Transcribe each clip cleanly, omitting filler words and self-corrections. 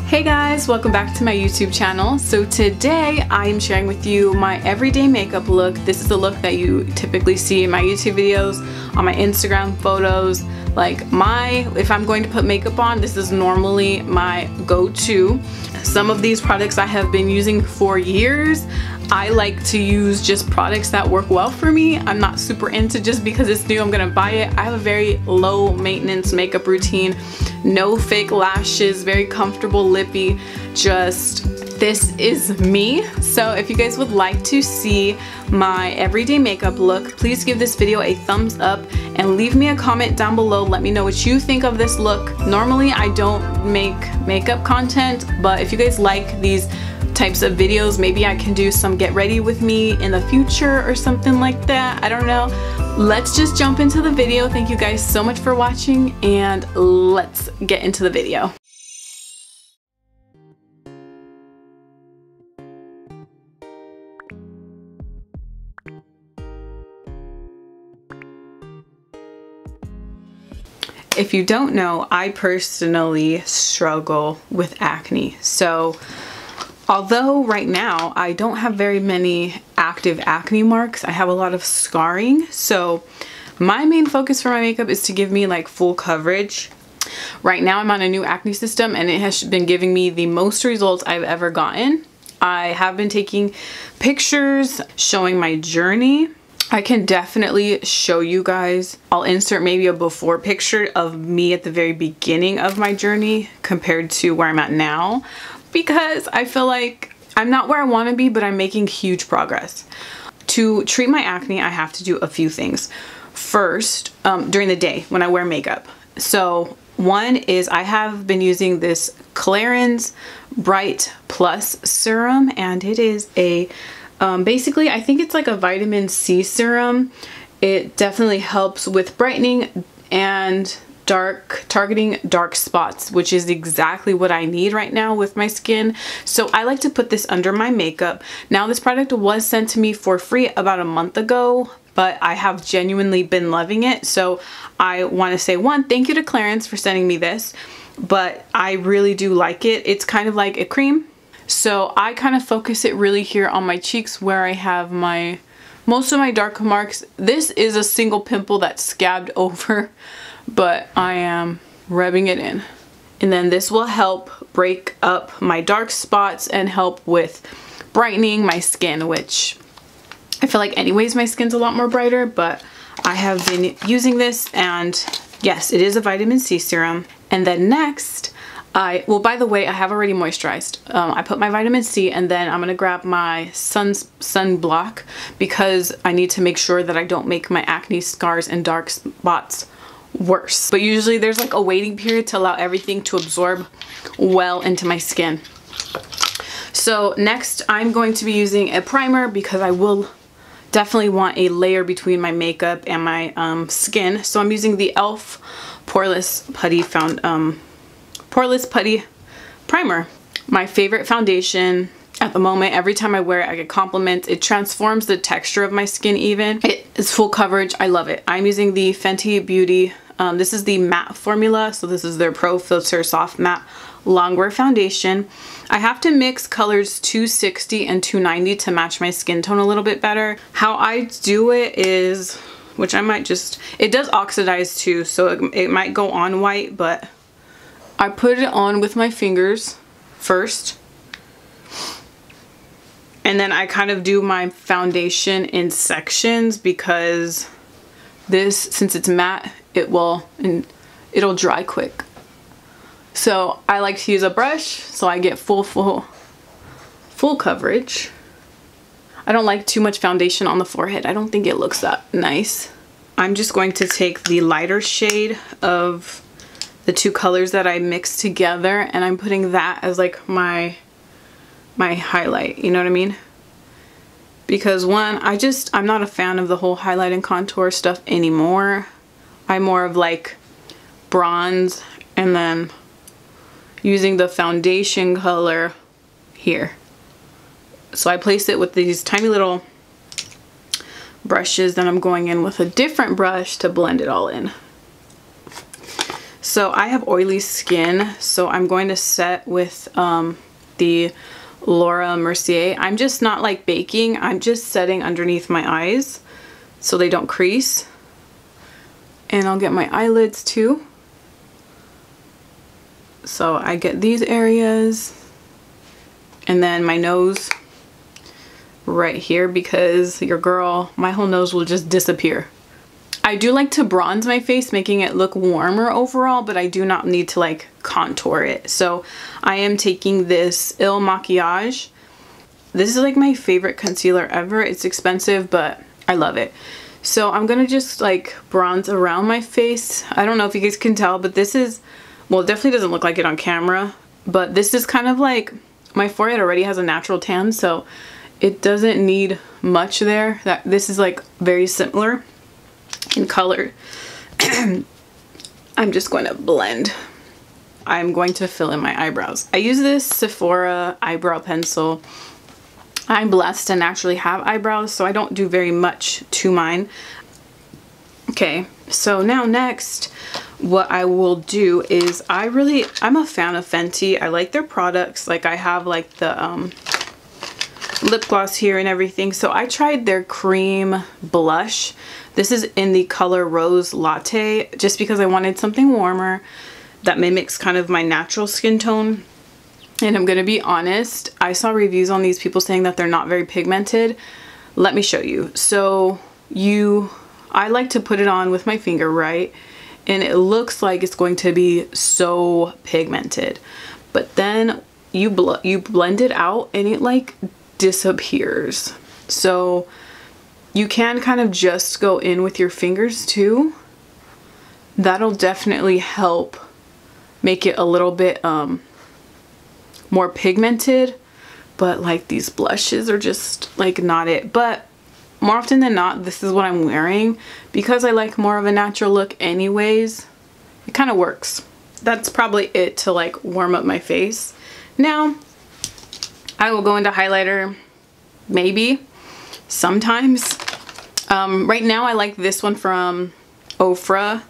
Hey guys, welcome back to my YouTube channel. So today I am sharing with you my everyday makeup look. This is the look that you typically see in my YouTube videos, on my Instagram photos. If I'm going to put makeup on, this is normally my go-to. Some of these products I have been using for years. I like to use just products that work well for me. I'm not super into just because it's new I'm gonna buy it. I have a very low maintenance makeup routine. No fake lashes, very comfortable lippy, just this is me. So if you guys would like to see my everyday makeup look, please give this video a thumbs up and leave me a comment down below. Let me know what you think of this look. Normally I don't make makeup content, but if you guys like these types of videos, maybe I can do some get ready with me in the future or something like that. I don't know. Let's just jump into the video. Thank you guys so much for watching and let's get into the video. If you don't know, I personally struggle with acne. So although right now I don't have very many active acne marks, I have a lot of scarring. So my main focus for my makeup is to give me like full coverage. Right now I'm on a new acne system and it has been giving me the most results I've ever gotten. I have been taking pictures showing my journey. I can definitely show you guys. I'll insert maybe a before picture of me at the very beginning of my journey compared to where I'm at now, because I feel like I'm not where I want to be, but I'm making huge progress. To treat my acne, I have to do a few things. First, during the day when I wear makeup. So one is I have been using this Clarins Bright Plus serum, and it is a basically I think it's like a vitamin C serum. It definitely helps with brightening and targeting dark spots, which is exactly what I need right now with my skin. So I like to put this under my makeup. Now this product was sent to me for free about a month ago, but I have genuinely been loving it. So I want to say, one, thank you to Clarins for sending me this, but I really do like it. It's kind of like a cream. So I kind of focus it really here on my cheeks where I have most of my dark marks. This is a single pimple that's scabbed over, but I am rubbing it in. And then this will help break up my dark spots and help with brightening my skin, which I feel like anyways my skin's a lot more brighter, but I have been using this, and yes, it is a vitamin C serum. And then next, well, by the way, I have already moisturized. I put my vitamin C, and then I'm gonna grab my sunblock because I need to make sure that I don't make my acne scars and dark spots worse. But usually there's like a waiting period to allow everything to absorb well into my skin. So next I'm going to be using a primer because I will definitely want a layer between my makeup and my skin. So I'm using the e.l.f. Poreless Putty Primer. My favorite foundation at the moment. Every time I wear it I get compliments. It transforms the texture of my skin even. It is full coverage. I love it. I'm using the Fenty Beauty. This is the matte formula. So this is their Pro Filt'r Soft Matte Longwear Foundation. I have to mix colors 260 and 290 to match my skin tone a little bit better. How I do it is, which I might just, it does oxidize too, so it might go on white, but I put it on with my fingers first. And then I kind of do my foundation in sections because this, since it's matte, it'll dry quick. So I like to use a brush so I get full coverage. I don't like too much foundation on the forehead. I don't think it looks that nice. I'm just going to take the lighter shade of the two colors that I mixed together, and I'm putting that as like my highlight, you know what I mean? Because one, I'm not a fan of the whole highlight and contour stuff anymore. I'm more of like bronze and then using the foundation color here. So I place it with these tiny little brushes, then I'm going in with a different brush to blend it all in. So I have oily skin, so I'm going to set with the Laura Mercier. I'm just not like baking, I'm just setting underneath my eyes so they don't crease. And I'll get my eyelids too. So I get these areas, and then my nose right here, because your girl, my whole nose will just disappear. I do like to bronze my face, making it look warmer overall, but I do not need to like contour it. So I am taking this Makiage. This is like my favorite concealer ever. It's expensive, but I love it. So I'm gonna just like bronze around my face. I don't know if you guys can tell, but this is, well, it definitely doesn't look like it on camera, but this is kind of like, my forehead already has a natural tan, so it doesn't need much there. This is like very similar in color. I'm just going to blend. I'm going to fill in my eyebrows. I use this Sephora eyebrow pencil. I'm blessed to naturally have eyebrows, so I don't do very much to mine. Okay, so now next, what I will do is I'm a fan of Fenty. I like their products. Like I have like the lip gloss here and everything. So I tried their cream blush. This is in the color Rose Latte, just because I wanted something warmer that mimics kind of my natural skin tone. And I'm gonna be honest, I saw reviews on these people saying that they're not very pigmented. Let me show you. So I like to put it on with my finger, right? And it looks like it's going to be so pigmented. But then you blend it out and it like disappears. So you can kind of just go in with your fingers too. That'll definitely help make it a little bit more pigmented. But like these blushes are just like not it. But more often than not, this is what I'm wearing because I like more of a natural look anyways. It kind of works. That's probably it to like warm up my face. Now I will go into highlighter maybe sometimes. Right now I like this one from Ofra.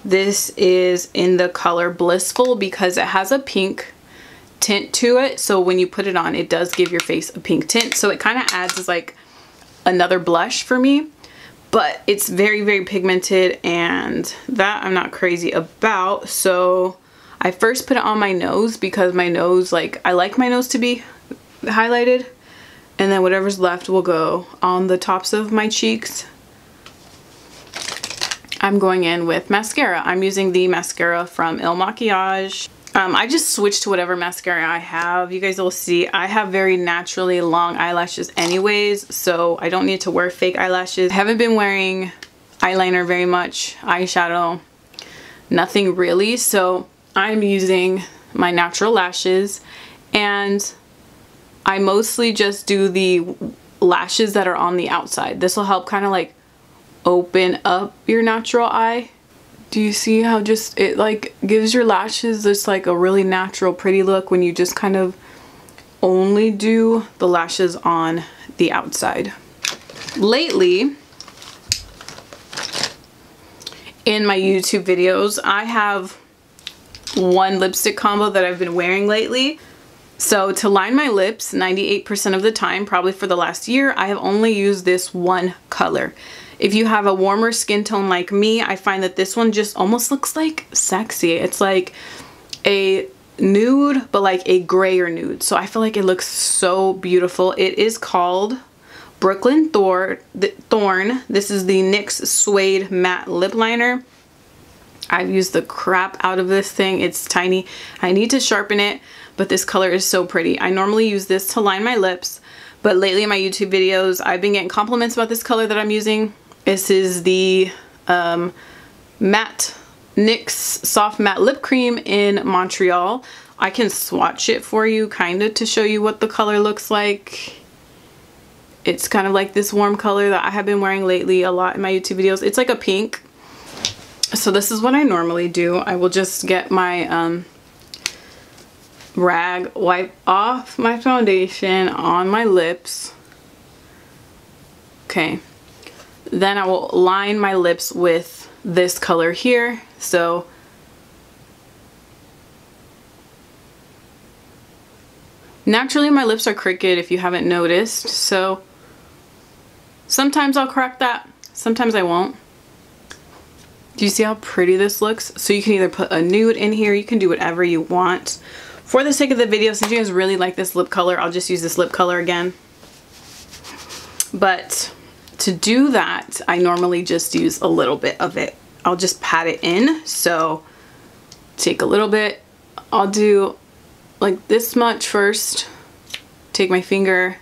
This is in the color Blissful because it has a pink tint to it. So when you put it on, it does give your face a pink tint. So it kind of adds as like another blush for me, but it's very, very pigmented, and that I'm not crazy about. So I first put it on my nose because my nose, like I like my nose to be highlighted, and then whatever's left will go on the tops of my cheeks. I'm going in with mascara. I'm using the mascara from Makiage. I just switched to whatever mascara I have. You guys will see I have very naturally long eyelashes anyways, so I don't need to wear fake eyelashes. I haven't been wearing eyeliner very much, eyeshadow, nothing really. So I'm using my natural lashes, and I mostly just do the lashes that are on the outside. This will help kind of like open up your natural eye. Do you see how just it like gives your lashes this like a really natural pretty look when you just kind of only do the lashes on the outside? Lately in my YouTube videos, I have one lipstick combo that I've been wearing lately. So to line my lips 98% of the time, probably for the last year, I have only used this one color. If you have a warmer skin tone like me, I find that this one just almost looks like sexy. It's like a nude, but like a grayer nude. So I feel like it looks so beautiful. It is called Brooklyn Thorn. This is the NYX Suede Matte Lip Liner. I've used the crap out of this thing. It's tiny. I need to sharpen it, but this color is so pretty. I normally use this to line my lips, but lately in my YouTube videos, I've been getting compliments about this color that I'm using. This is the matte NYX Soft Matte Lip Cream in Montreal. I can swatch it for you kind of to show you what the color looks like. It's kind of like this warm color that I have been wearing lately a lot in my YouTube videos. It's like a pink. So this is what I normally do. I will just get my rag, wipe off my foundation on my lips. Okay. Then I will line my lips with this color here. So Naturally, my lips are crooked if you haven't noticed, so sometimes I'll correct that, sometimes I won't. Do you see how pretty this looks? So you can either put a nude in here, you can do whatever you want. For the sake of the video, since you guys really like this lip color, I'll just use this lip color again. But to do that, I normally just use a little bit of it. I'll just pat it in. So take a little bit. I'll do like this much first. Take my finger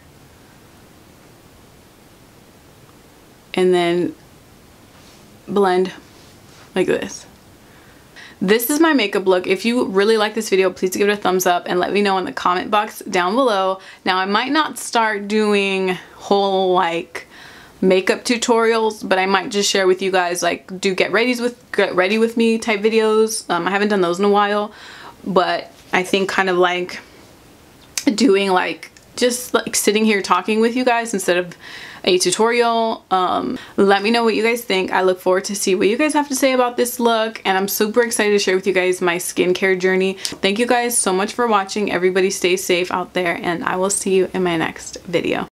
and then blend like this. This is my makeup look. If you really like this video, please give it a thumbs up and let me know in the comment box down below. Now, I might not start doing whole like makeup tutorials, but I might just share with you guys like do get ready with me type videos. I haven't done those in a while, but I think kind of like doing like just like sitting here talking with you guys instead of a tutorial. Let me know what you guys think. I look forward to see what you guys have to say about this look, and I'm super excited to share with you guys my skincare journey. Thank you guys so much for watching. Everybody stay safe out there, and I will see you in my next video.